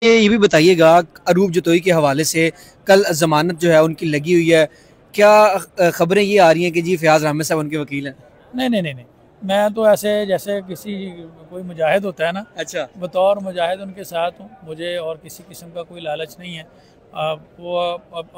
ये भी बताइएगा, अरूब जतोई के हवाले से कल ज़मानत जो है उनकी लगी हुई है, क्या खबरें ये आ रही हैं कि जी फयाज़ अहमद साहब उनके वकील हैं? नहीं नहीं नहीं नहीं, मैं तो ऐसे जैसे किसी कोई मुजाहिद होता है ना, अच्छा। बतौर मुजाहिद उनके साथ हूँ। मुझे और किसी किस्म का कोई लालच नहीं है। वो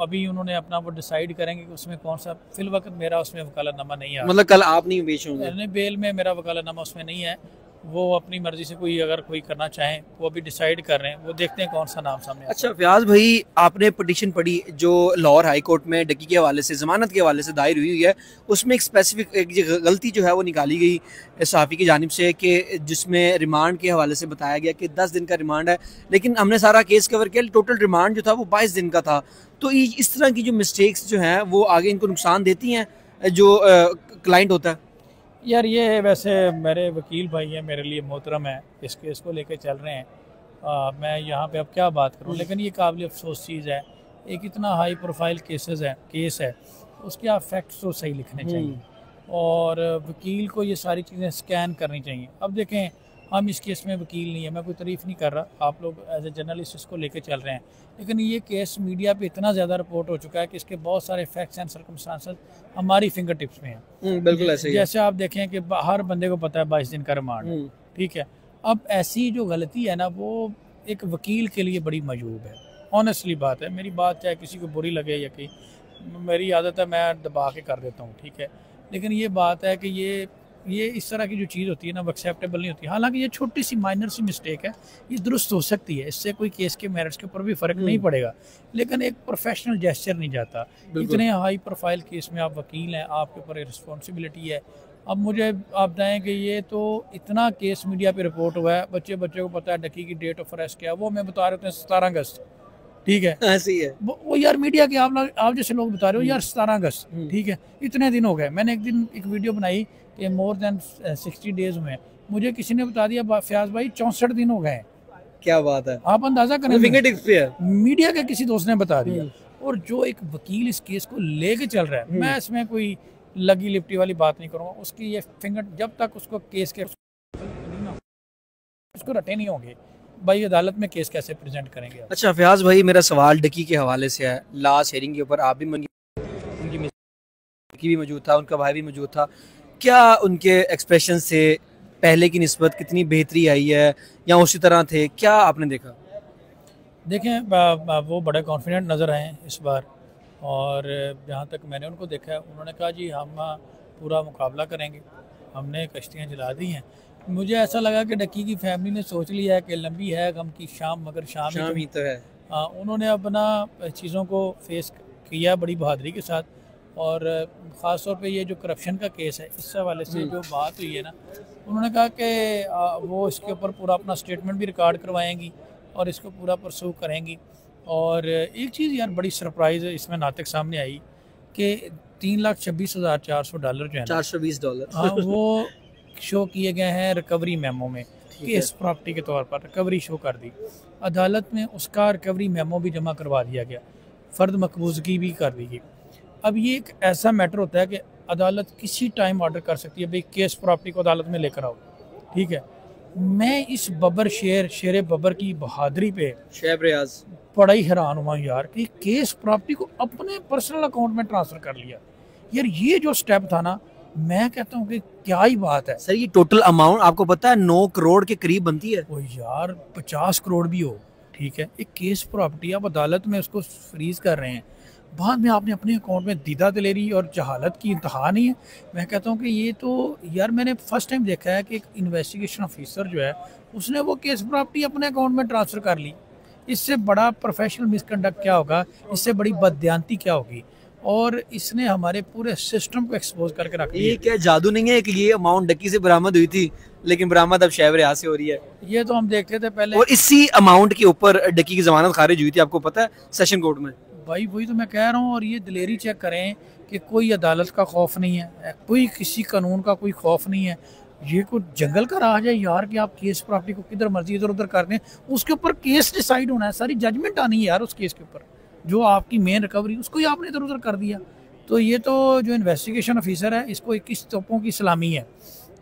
अभी उन्होंने अपना वो डिसाइड करेंगे कि उसमें कौन सा, फिल वक्त मेरा उसमें वकालतनामा नहीं है। मतलब कल आप नहीं पेश होंगे? नहीं, बेल में मेरा वकालतनामा उसमें नहीं है। वो अपनी मर्जी से कोई अगर कोई करना चाहें, वो अभी डिसाइड कर रहे हैं, वो देखते हैं कौन सा नाम सामने आता है। अच्छा फयाज भाई, आपने पटिशन पढ़ी जो लाहौर हाई कोर्ट में डकी के हवाले से, ज़मानत के हवाले से दायर हुई है, उसमें एक स्पेसिफिक एक गलती जो है वो निकाली गई सहाफ़ी की जानिब से कि जिसमें रिमांड के हवाले से बताया गया कि 10 दिन का रिमांड है, लेकिन हमने सारा केस कवर किया, टोटल रिमांड जो था वो 22 दिन का था। तो इस तरह की जो मिस्टेक्स जो हैं वो आगे इनको नुकसान देती हैं जो क्लाइंट होता है। यार ये वैसे मेरे वकील भाई हैं, मेरे लिए मोहतरम है, इस केस को लेके चल रहे हैं। मैं यहाँ पे अब क्या बात करूँ, लेकिन ये काबिल अफसोस चीज़ है। एक इतना हाई प्रोफाइल केस है, उसके आप फैक्ट्स तो सही लिखने चाहिए और वकील को ये सारी चीज़ें स्कैन करनी चाहिए। अब देखें, हम इस केस में वकील नहीं है, मैं कोई तारीफ़ नहीं कर रहा, आप लोग एज ए जर्नलिस्ट इसको लेके चल रहे हैं, लेकिन ये केस मीडिया पे इतना ज़्यादा रिपोर्ट हो चुका है कि इसके बहुत सारे फैक्ट्स एंड सर्कमस्टांसेस हमारी फिंगर टिप्स में हैं। बिल्कुल ऐसे ही है। जैसे आप देखें कि हर बंदे को पता है 22 दिन का रिमांड, ठीक है। अब ऐसी जो गलती है ना, वो एक वकील के लिए बड़ी मजूब है। ऑनेस्टली बात है, मेरी बात चाहे किसी को बुरी लगे या कि, मेरी आदत है मैं दबा के कर देता हूँ, ठीक है, लेकिन ये बात है कि ये इस तरह की जो चीज़ होती है ना, वो एक्सेप्टेबल नहीं होती। हालांकि ये छोटी सी माइनर सी मिस्टेक है, ये दुरुस्त हो सकती है, इससे कोई केस के मेरिट्स के ऊपर भी फ़र्क नहीं पड़ेगा, लेकिन एक प्रोफेशनल जेस्चर नहीं जाता। इतने हाई प्रोफाइल केस में आप वकील हैं, आपके ऊपर रिस्पॉन्सिबिलिटी है। अब मुझे आप बताएं कि ये तो इतना केस मीडिया पे रिपोर्ट हुआ है, बच्चे को पता है डकी की डेट ऑफ अरेस्ट क्या है, वो मैं बता रहे थे 17 अगस्त, ठीक है। ऐसे ही है। वो यार मीडिया के आप जैसे लोग बता रहे हो यार 17 अगस्त, ठीक है, इतने दिन हो गए। मैंने एक दिन एक वीडियो बनाई कि मोर देन 60 डेज हुए, मुझे किसी ने बता दिया फयाज भाई 64 दिन हो गए। क्या बात है, आप अंदाजा करें, फिंगर टिप्स पे है। मीडिया के किसी दोस्त ने बता दिया। और जो एक वकील इस केस को लेके चल रहा है, मैं इसमें कोई लगी लिपटी वाली बात नहीं करूंगा, उसकी ये फिंगर जब तक उसको केस के उसको रटे नहीं होंगे, भाई अदालत में केस कैसे प्रेजेंट करेंगे। अच्छा फयाज भाई, मेरा सवाल डकी के हवाले से है। लास्ट हेयरिंग के ऊपर आप भी उनकी भी मौजूद था, उनका भाई भी मौजूद था। क्या उनके एक्सप्रेशन से पहले की निस्बत कितनी बेहतरी आई है या उसी तरह थे, क्या आपने देखा? देखें, वो बड़े कॉन्फिडेंट नज़र आए इस बार, और जहाँ तक मैंने उनको देखा है, उन्होंने कहा जी हम पूरा मुकाबला करेंगे, हमने कश्तियाँ जला दी हैं। मुझे ऐसा लगा कि डकी की fैमिली ने सोच लिया है कि लंबी है गम की शाम, मगर शाम ही तो है। उन्होंने अपना चीज़ों को फेस किया बड़ी बहादुरी के साथ। और ख़ास तौर पे ये जो करप्शन का केस है, इस हवाले से जो बात हुई है ना, उन्होंने कहा कि वो इसके ऊपर पूरा अपना स्टेटमेंट भी रिकॉर्ड करवाएंगी और इसको पूरा परसू करेंगी। और एक चीज़ यार बड़ी सरप्राइज़ इसमें नातिक सामने आई कि $3,26,400 जो है, $420, हाँ, वो शो किए गए हैं रिकवरी मेमो में, केस प्रॉपर्टी के तौर पर रिकवरी शो कर दी। अदालत में उसका रिकवरी मेमो भी जमा करवा दिया गया, फ़र्द मकबूजगी भी कर दी गई। अब ये एक ऐसा मैटर होता है कि अदालत किसी टाइम ऑर्डर कर सकती है, भाई केस प्रॉपर्टी को अदालत में लेकर आओ, ठीक है। मैं इस शेर बबर की बहादुरी पे बड़ा ही हैरान हुआ यार कि केस प्रॉपर्टी को अपने पर्सनल अकाउंट में ट्रांसफ़र कर लिया। यार ये जो स्टेप था ना, मैं कहता हूँ कि क्या ही बात है। सर ये टोटल अमाउंट आपको पता है 9 करोड़ के करीब बनती है। ओ यार 50 करोड़ भी हो, ठीक है, एक केस प्रॉपर्टी आप अदालत में उसको फ्रीज कर रहे हैं, बाद में आपने अपने अकाउंट में दीदा दिलेरी और जहालत की इंतहा नहीं है। मैं कहता हूँ कि ये तो यार मैंने फर्स्ट टाइम देखा है कि एक इन्वेस्टिगेशन ऑफिसर जो है, उसने वो केस प्रॉपर्टी अपने अकाउंट में ट्रांसफ़र कर ली। इससे बड़ा प्रोफेशनल मिसकंडक्ट क्या होगा, इससे बड़ी बददियानती क्या होगी। और इसने हमारे पूरे सिस्टम को एक्सपोज करके रख दिया। ये क्या जादू नहीं है कि ये अमाउंट डकी से बरामद हुई थी, लेकिन बरामद अब शहर रियासत से हो रही है? ये तो हम देखते थे पहले, और इसी अमाउंट के ऊपर डकी की जमानत खारिज हुई थी, आपको पता है, सेशन कोर्ट में। भाई वही तो मैं कह रहा हूँ। और ये दिलेरी चेक करें कि कोई अदालत का खौफ नहीं है, कोई किसी कानून का कोई खौफ नहीं है। ये कोई जंगल का राज है यार कि आप केस प्रॉपर्टी को किधर मर्जी इधर उधर कर दें, उसके ऊपर केस डिसाइड होना है, सारी जजमेंट आनी है यार उस केस के ऊपर, जो आपकी मेन रिकवरी उसको ही आपने इधर उधर कर दिया। तो ये तो जो इन्वेस्टिगेशन ऑफिसर है, इसको 21 तोपों की सलामी है,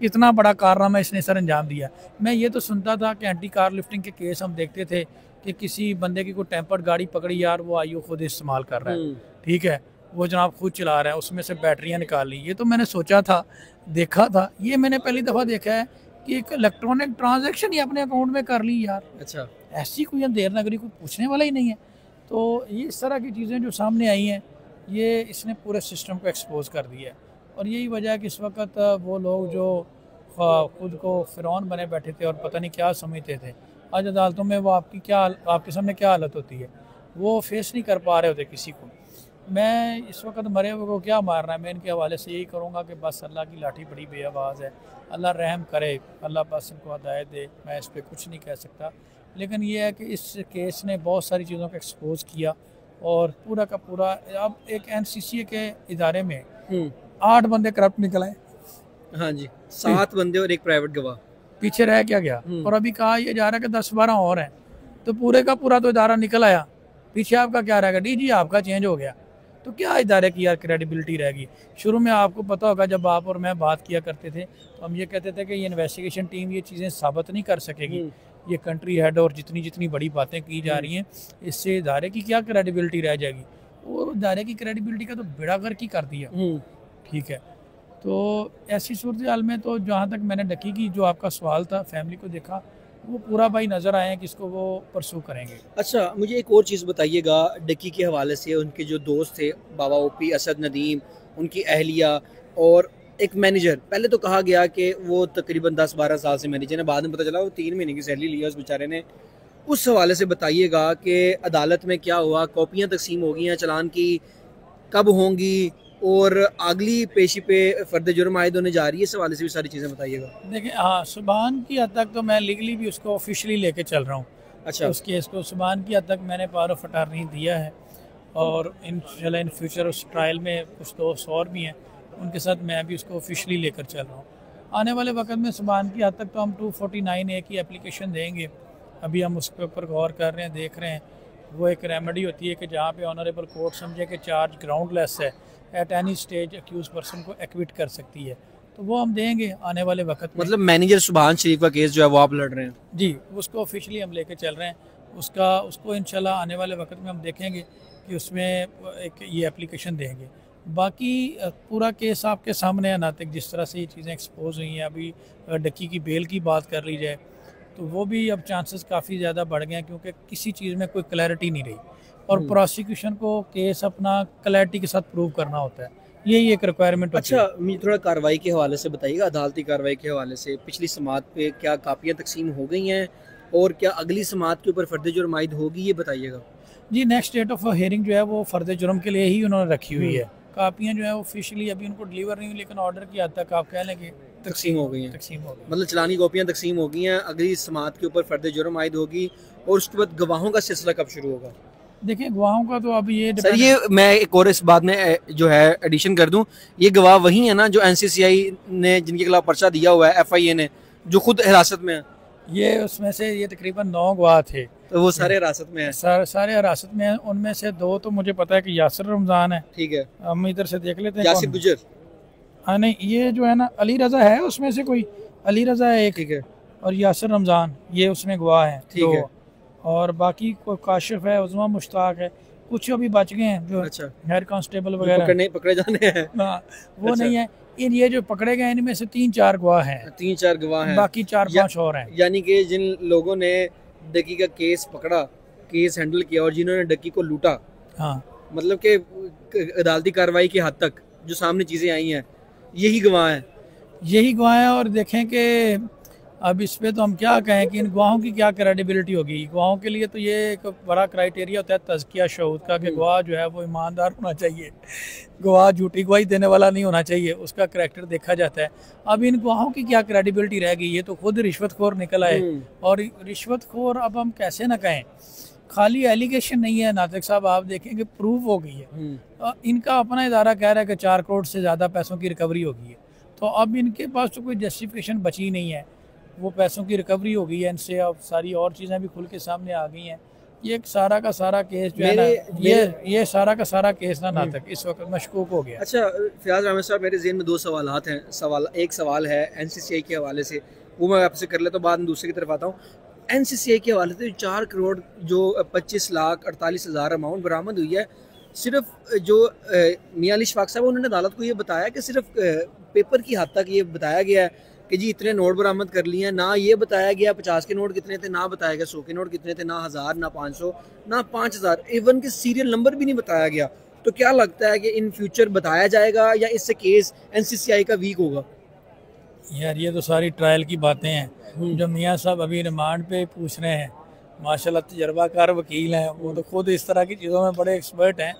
इतना बड़ा कारनामा इसने सर अंजाम दिया। मैं ये तो सुनता था कि एंटी कार लिफ्टिंग के केस हम देखते थे कि किसी बंदे की कोई टेम्पर्ड गाड़ी पकड़ी यार, वो आईओ खुद इस्तेमाल कर रहा है, ठीक है, वो जनाब खुद चला रहा है, उसमें से बैटरियाँ निकाल ली। ये तो मैंने सोचा था, देखा था, ये मैंने पहली दफ़ा देखा है कि एक इलेक्ट्रॉनिक ट्रांजैक्शन ही अपने अकाउंट में कर ली यार। अच्छा, ऐसी कोई अंधेर नगरी कोई पूछने वाला ही नहीं है। तो ये इस तरह की चीज़ें जो सामने आई हैं, ये इसने पूरे सिस्टम को एक्सपोज कर दिया है। और यही वजह है कि इस वक्त वो लोग जो खुद को फ़िरौन बने बैठे थे और पता नहीं क्या समझते थे, आज अदालतों में वो आपके सामने क्या हालत होती है, वो फेस नहीं कर पा रहे होते किसी को। मैं इस वक्त मरे हुए को क्या मारना है, मैं इनके हवाले से यही करूँगा कि बस अल्लाह की लाठी बड़ी बेआवाज़ है, अल्लाह रहम करे, अल्लाह बस इनको हिदायत दे, मैं इस पर कुछ नहीं कह सकता। लेकिन ये है कि इस केस ने बहुत सारी चीज़ों को एक्सपोज किया और पूरा का पूरा अब एक NCCA के इदारे में 8 बंदे करप्ट निकल आए। हाँ जी, 7 बंदे और एक प्राइवेट गवाह, पीछे रह क्या गया। और अभी कहा यह जा रहा है कि 10-12 और हैं, तो पूरे का पूरा तो इदारा निकल आया, पीछे आपका क्या रहेगा, DG आपका चेंज हो गया, तो क्या इदारे की यार क्रेडिबिलिटी रहेगी। शुरू में आपको पता होगा जब आप और मैं बात किया करते थे तो हम ये कहते थे कि ये इन्वेस्टिगेशन टीम ये चीज़ें साबित नहीं कर सकेगी, ये कंट्री हेड और जितनी बड़ी बातें की जा रही हैं, इससे इदारे की क्या क्रेडिबिलिटी रह जाएगी। और इदारे की क्रेडिबिलिटी का तो बेड़ा गर्क ही कर दिया, ठीक है। तो ऐसी सूरत हाल में तो जहाँ तक मैंने डकी की जो आपका सवाल था, फैमिली को देखा, वो पूरा भाई नज़र आए हैं कि इसको वो परसू करेंगे। अच्छा, मुझे एक और चीज़ बताइएगा डकी के हवाले से। उनके जो दोस्त थे बाबा ओपी, असद नदीम, उनकी अहलिया और एक मैनेजर, पहले तो कहा गया कि वो तकरीबन 10-12 साल से मैनेजर है, बाद में पता चला वो 3 महीने की सैलरी लिया उस बेचारे ने। उस हवाले से बताइएगा कि अदालत में क्या हुआ, कॉपियाँ तकसीम हो गई हैं चालान की, कब होंगी और अगली पेशी पे फर्द जुर्म आयद होने जा रही है, इस हवाले से भी सारी चीज़ें बताइएगा। देखिए हाँ, सुबहान की हद तक तो मैं लीगली भी उसको ऑफिशियली लेके चल रहा हूँ। अच्छा, उस केस को सुबहान की हद तक मैंने पावर ऑफ अटॉर्नी दिया है और इंशाल्लाह इन फ्यूचर उस ट्रायल में कुछ दोस्त और भी हैं, उनके साथ मैं भी उसको ऑफिशियली लेकर चल रहा हूँ। आने वाले वक्त में सुबहान की हद तक तो हम 249A की एप्लीकेशन देंगे। अभी हम उसके ऊपर गौर कर रहे हैं, देख रहे हैं। वो एक रेमेडी होती है कि जहाँ पे ऑनरेबल कोर्ट समझे कि चार्ज ग्राउंडलेस है, at any stage accuse person को एक्विट कर सकती है, तो वो हम देंगे आने वाले वक्त में। मतलब मैनेजर सुबहान शरीफ का केस जो है वो आप लड़ रहे हैं? जी, उसको ऑफिशियली हम लेके चल रहे हैं। उसको इंशाल्लाह आने वाले वक्त में हम देखेंगे कि उसमें एक ये एप्लीकेशन देंगे। बाकी पूरा केस आपके सामने है नातिक, जिस तरह से ये चीज़ें एक्सपोज हुई हैं। अभी डक्की की बेल की बात कर ली जाए तो वो भी अब चांसेस काफ़ी ज़्यादा बढ़ गए हैं, क्योंकि किसी चीज़ में कोई क्लैरिटी नहीं रही और प्रोसिक्यूशन को केस अपना क्लैरिटी के साथ प्रूव करना होता है, यही एक रिक्वायरमेंट होती है। अच्छा, मुझे थोड़ा कार्रवाई के हवाले से बताइएगा, अदालती कार्रवाई के हवाले से। पिछली समात पे क्या कापियाँ तकसीम हो गई हैं और क्या अगली समात के ऊपर फर्द जुर्म आयद होगी, ये बताइएगा। जी, नेक्स्ट डेट ऑफ हियरिंग जो है वो फर्द जुर्म के लिए ही उन्होंने रखी हुई है। कापियाँ जो है ऑफिशियली अभी उनको डिलीवर नहीं हुई, लेकिन ऑर्डर की हद तक आप कह लें कि तकसीम हो गई हैं। तकसीम हो गई, मतलब चलानी कॉपियाँ तकसीम हो गई हैं, अगली समात के ऊपर फर्द जुर्म आयद होगी और उसके बाद गवाहों का सिलसिला कब शुरू होगा? देखिए गवाहों का तो अब ये सर, ये मैं एक और इस बात में जो है एडिशन कर दूं, ये गवाह वही है ना जो NCCI ने जिनके खिलाफ पर्चा दिया हुआ है FIA ने, जो खुद हिरासत में है? ये उसमें से ये तकरीबन 9 गवाह थे, तो वो सारे हिरासत में हैं? सारे हिरासत में हैं। उनमें से 2 तो मुझे पता है कि यासिर रमज़ान है। ठीक है, हम इधर से देख लेते हैं। यासिर गुजर? हाँ नहीं, ये जो है ना अली रज़ा है, उसमें से कोई अली रज़ा है एक, ठीक है, और यासिर रमज़ान ये उसमें गवाह हैं। ठीक है। और बाकी कोई काशिफ है, उज़मा मुश्ताक है, कुछ अभी बच गए हैं जो अच्छा, हेड कांस्टेबल वगैरह पकड़े जाने हैं। वो नहीं है। ये जो पकड़े गए इनमें से 3-4 गवाह हैं, 3-4 गवाह हैं, बाकी 4-5 और हैं। यानी कि जिन लोगों ने डकी का केस पकड़ा, केस हैंडल किया और जिन्होंने डकी को लूटा, हाँ, मतलब कि अदालती कार्रवाई की हद तक जो सामने चीज़ें आई हैं, यही गवाह हैं? यही गवाह हैं। और देखें कि अब इस पे तो हम क्या कहें कि इन गवाहों की क्या क्रेडिबिलिटी होगी। गवाहों के लिए तो ये एक बड़ा क्राइटेरिया होता है तज़किया शहूद का, कि गवाह जो है वो ईमानदार होना चाहिए, गवाह झूठी गवाही देने वाला नहीं होना चाहिए, उसका करैक्टर देखा जाता है। अब इन गवाहों की क्या क्रेडिबिलिटी रह गई, ये तो खुद रिश्वतखोर निकल आए। और रिश्वतखोर अब हम कैसे ना कहें, खाली एलिगेशन नहीं है नातिक साहब, आप देखेंगे प्रूव हो गई है। इनका अपना इदारा कह रहा है कि 4 करोड़ से ज़्यादा पैसों की रिकवरी हो गई है, तो अब इनके पास तो कोई जस्टिफिकेशन बची नहीं है। वो पैसों की रिकवरी हो गई है इनसे, अब सारी और चीज़ें भी खुल के सामने आ गई हैं। ये सारा का सारा केस जो है ना, ये सारा का सारा केस ना तक इस वक्त मशकूक हो गया। अच्छा फ़ियाज़ अहमद साहब, मेरे ज़हन में 2 सवालात हैं। एक सवाल है NCCI के हवाले से, वो मैं आपसे कर लेता हूँ, बाद में दूसरे की तरफ आता हूँ। NCCI के हवाले से 4 करोड़ जो 25,48,000 अमाउंट बरामद हुई है, सिर्फ जो मियां अली इशफाक साहब उन्होंने अदालत को ये बताया कि सिर्फ पेपर की हद तक ये बताया गया है कि जी इतने नोट बरामद कर लिए हैं, ना ये बताया गया 50 के नोट कितने थे, ना बताया गया 100 के नोट कितने थे, ना 1000, ना 500, ना 5000, इवन के सीरियल नंबर भी नहीं बताया गया। तो क्या लगता है कि इन फ्यूचर बताया जाएगा या इससे केस NCCI का वीक होगा? यार ये तो सारी ट्रायल की बातें हैं। जो मियाँ साहब अभी रिमांड पे पूछ रहे हैं, माशाल्लाह तजर्बाकार वकील हैं, वो तो खुद इस तरह की चीज़ों में बड़े एक्सपर्ट हैं।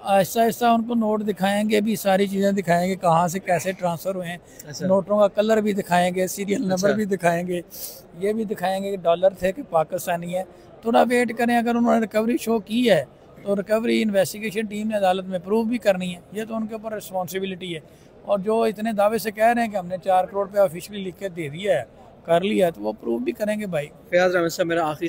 आहिस्ता आहिस्ता उनको नोट दिखाएंगे, भी सारी चीज़ें दिखाएंगे, कहाँ से कैसे ट्रांसफ़र हुए हैं। अच्छा। नोटों का कलर भी दिखाएंगे, सीरियल नंबर भी दिखाएंगे, ये भी दिखाएंगे कि डॉलर थे कि पाकिस्तानी है। थोड़ा वेट करें, अगर उन्होंने रिकवरी शो की है तो रिकवरी इन्वेस्टिगेशन टीम ने अदालत में प्रूव भी करनी है, ये तो उनके ऊपर रिस्पॉन्सिबिलिटी है। और जो इतने दावे से कह रहे हैं कि हमने 4 करोड़ पे ऑफिशियली लिख के दे दिया है, कर लिया है, तो वो प्रूव भी करेंगे भाई। फयाज अहमद साहब, मेरा आखिरी